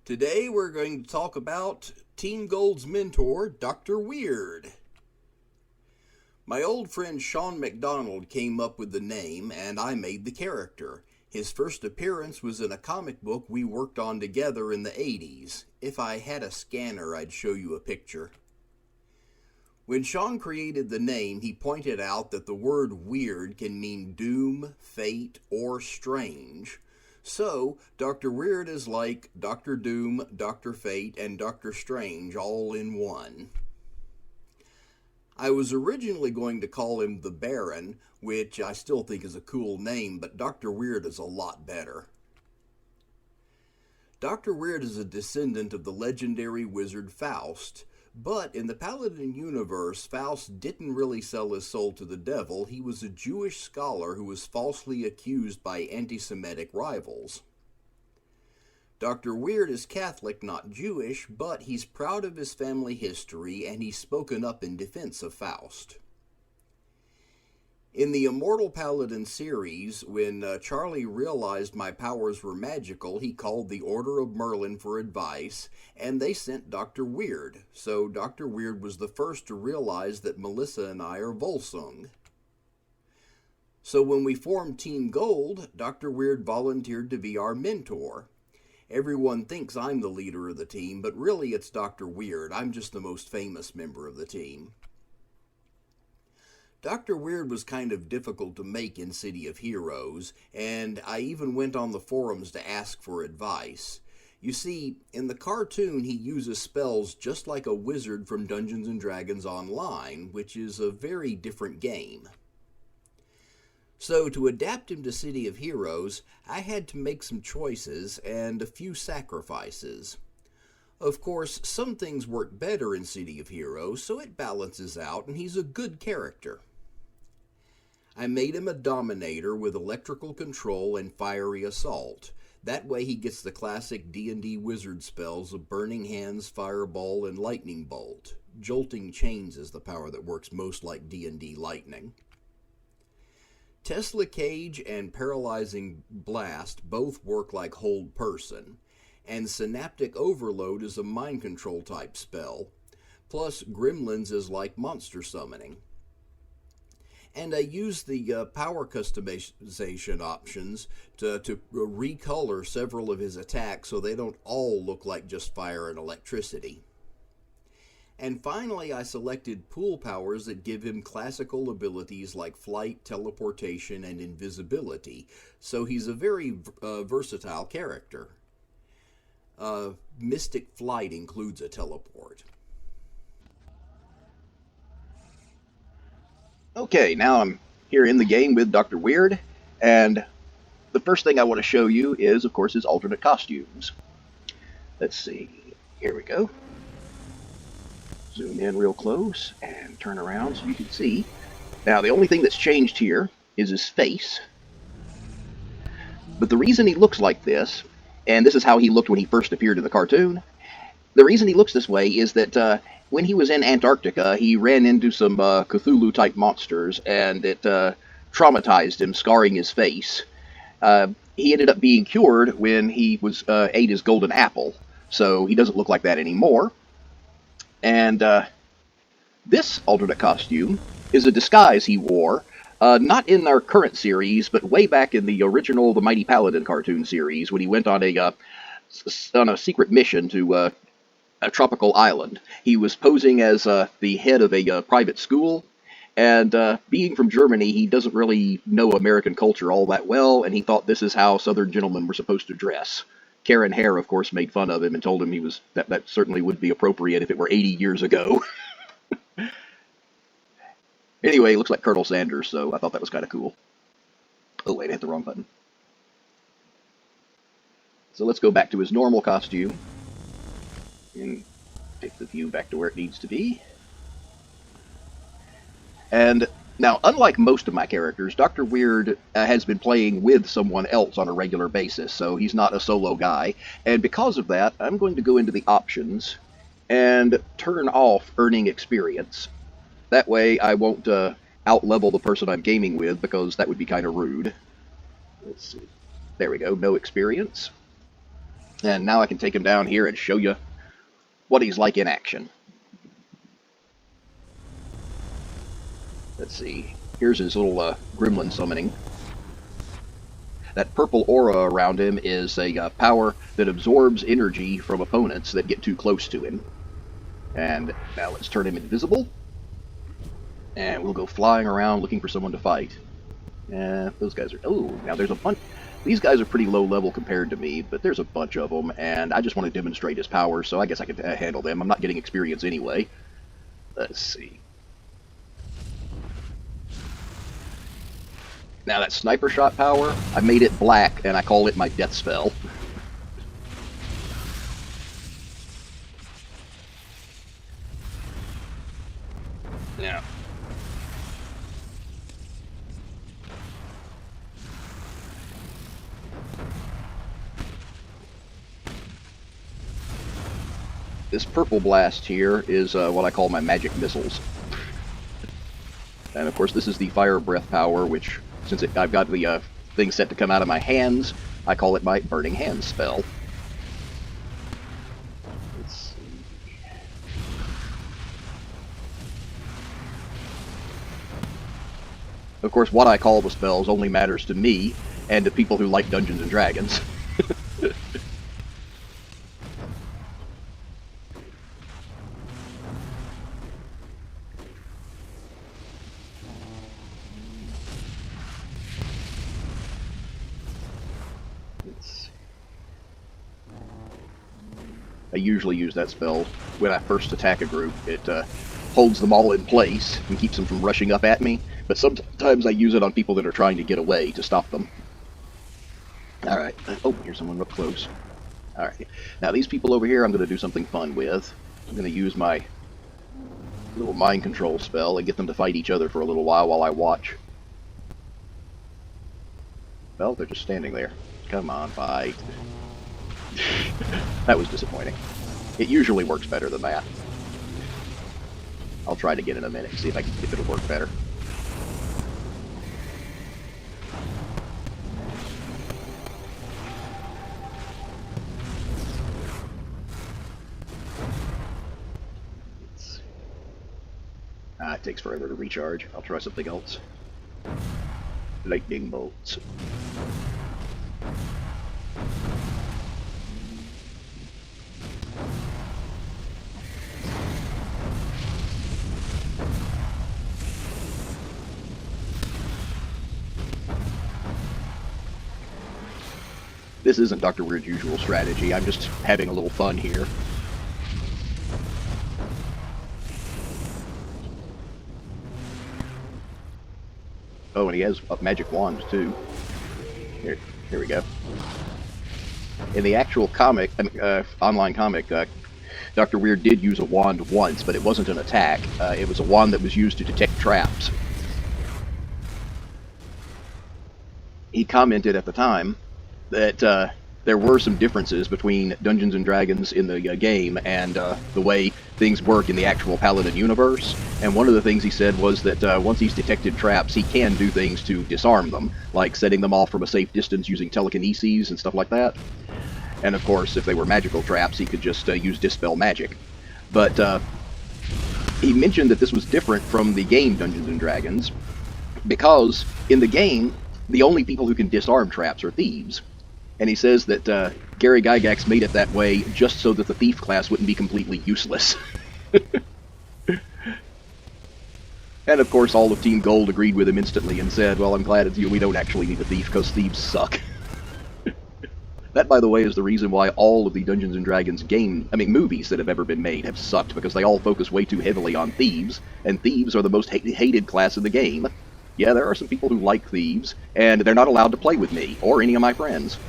Today we're going to talk about Team Gold's mentor, Dr. Wyrd. My old friend Sean McDonald came up with the name and I made the character. His first appearance was in a comic book we worked on together in the 80s. If I had a scanner, I'd show you a picture. When Sean created the name, he pointed out that the word Wyrd can mean doom, fate, or strange. So, Dr. Wyrd is like Dr. Doom, Dr. Fate, and Dr. Strange all in one. I was originally going to call him the Baron, which I still think is a cool name, but Dr. Wyrd is a lot better. Dr. Wyrd is a descendant of the legendary wizard Faust, but in the Paladin universe, Faust didn't really sell his soul to the devil. He was a Jewish scholar who was falsely accused by anti-Semitic rivals. Dr. Wyrd is Catholic, not Jewish, but he's proud of his family history and he's spoken up in defense of Faust. In the Immortal Paladin series, when Charlie realized my powers were magical, he called the Order of Merlin for advice, and they sent Dr. Wyrd. So Dr. Wyrd was the first to realize that Melissa and I are Volsung. So when we formed Team Gold, Dr. Wyrd volunteered to be our mentor. Everyone thinks I'm the leader of the team, but really it's Dr. Wyrd. I'm just the most famous member of the team. Dr. Wyrd was kind of difficult to make in City of Heroes, and I even went on the forums to ask for advice. You see, in the cartoon he uses spells just like a wizard from Dungeons & Dragons Online, which is a very different game. So to adapt him to City of Heroes, I had to make some choices and a few sacrifices. Of course, some things work better in City of Heroes, so it balances out and he's a good character. I made him a Dominator with electrical control and fiery assault. That way he gets the classic D&D wizard spells of Burning Hands, Fireball, and Lightning Bolt. Jolting Chains is the power that works most like D&D lightning. Tesla Cage and Paralyzing Blast both work like Hold Person, and Synaptic Overload is a mind control type spell, plus Gremlins is like monster summoning. And I use the power customization options to recolor several of his attacks so they don't all look like just fire and electricity. And finally, I selected pool powers that give him classical abilities like flight, teleportation, and invisibility, so he's a very versatile character. Mystic Flight includes a teleport. Okay, now I'm here in the game with Dr. Wyrd, and the first thing I want to show you is, of course, his alternate costumes. Let's see, here we go. Zoom in real close and turn around so you can see. Now, the only thing that's changed here is his face. But the reason he looks like this, and this is how he looked when he first appeared in the cartoon, the reason he looks this way is that when he was in Antarctica, he ran into some Cthulhu-type monsters, and it traumatized him, scarring his face. He ended up being cured when he ate his golden apple, so he doesn't look like that anymore. And this alternate costume is a disguise he wore, not in our current series, but way back in the original The Mighty Paladin cartoon series, when he went on a secret mission to a tropical island. He was posing as the head of a private school, and being from Germany, he doesn't really know American culture all that well, and he thought this is how Southern gentlemen were supposed to dress. Karen Hare, of course, made fun of him and told him that certainly would be appropriate if it were 80 years ago. Anyway, he looks like Colonel Sanders, so I thought that was kind of cool. Oh, wait, I hit the wrong button. So let's go back to his normal costume and take the view back to where it needs to be. And now, unlike most of my characters, Dr. Wyrd has been playing with someone else on a regular basis, so he's not a solo guy. And because of that, I'm going to go into the options and turn off earning experience. That way I won't out-level the person I'm gaming with, because that would be kind of rude. Let's see. There we go, no experience. And now I can take him down here and show you what he's like in action. Let's see. Here's his little gremlin summoning. That purple aura around him is a power that absorbs energy from opponents that get too close to him. And now let's turn him invisible. And we'll go flying around looking for someone to fight. Those guys are... Oh, now there's a bunch... These guys are pretty low level compared to me, but there's a bunch of them, and I just want to demonstrate his power, so I guess I can handle them. I'm not getting experience anyway. Let's see. Now that sniper shot power, I made it black, and I call it my death spell. Now, this purple blast here is what I call my magic missiles. And of course this is the fire breath power, which, since I've got the thing set to come out of my hands, I call it my burning hands spell. Let's see. Of course, what I call the spells only matters to me and to people who like Dungeons and Dragons. I usually use that spell when I first attack a group. It holds them all in place and keeps them from rushing up at me, but sometimes I use it on people that are trying to get away to stop them. Alright. Oh, here's someone up close. Alright. Now these people over here I'm going to do something fun with. I'm going to use my little mind control spell and get them to fight each other for a little while I watch. Well, they're just standing there. Come on, fight. That was disappointing. It usually works better than that. I'll try it again in a minute and see if it'll work better. It takes forever to recharge. I'll try something else. Lightning bolts. This isn't Dr. Wyrd's usual strategy. I'm just having a little fun here. Oh, and he has a magic wand, too. Here we go. In the actual comic, online comic, Dr. Wyrd did use a wand once, but it wasn't an attack. It was a wand that was used to detect traps. He commented at the time that there were some differences between Dungeons and Dragons in the game and the way things work in the actual Paladin universe. And one of the things he said was that once he's detected traps, he can do things to disarm them, like setting them off from a safe distance using telekinesis and stuff like that. And of course, if they were magical traps, he could just use Dispel Magic. But he mentioned that this was different from the game Dungeons and Dragons, because in the game, the only people who can disarm traps are thieves. And he says that Gary Gygax made it that way just so that the thief class wouldn't be completely useless. And of course all of Team Gold agreed with him instantly and said, well, I'm glad we don't actually need a thief because thieves suck. That, by the way, is the reason why all of the Dungeons and Dragons movies that have ever been made have sucked, because they all focus way too heavily on thieves, and thieves are the most hated class in the game. Yeah, there are some people who like thieves, and they're not allowed to play with me, or any of my friends.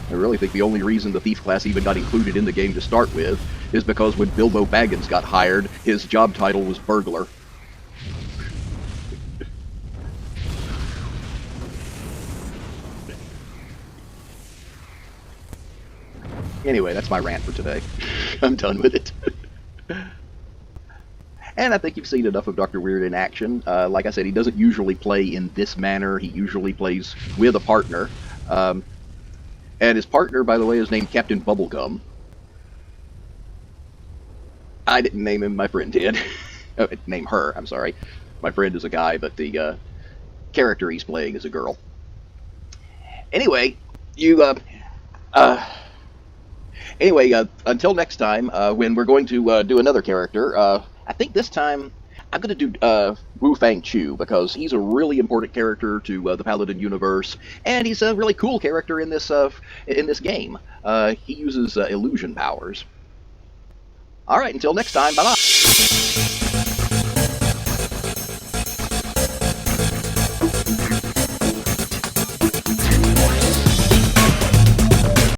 I really think the only reason the thief class even got included in the game to start with is because when Bilbo Baggins got hired, his job title was burglar. Anyway, that's my rant for today. I'm done with it. And I think you've seen enough of Dr. Wyrd in action. Like I said, he doesn't usually play in this manner. He usually plays with a partner. And his partner, by the way, is named Captain Bubblegum. I didn't name him, my friend did. Name her, I'm sorry. My friend is a guy, but the character he's playing is a girl. Anyway, until next time, when we're going to do another character, I think this time I'm going to do Wu Fang Chu, because he's a really important character to the Paladin universe, and he's a really cool character in this game. He uses illusion powers. All right, until next time, bye-bye.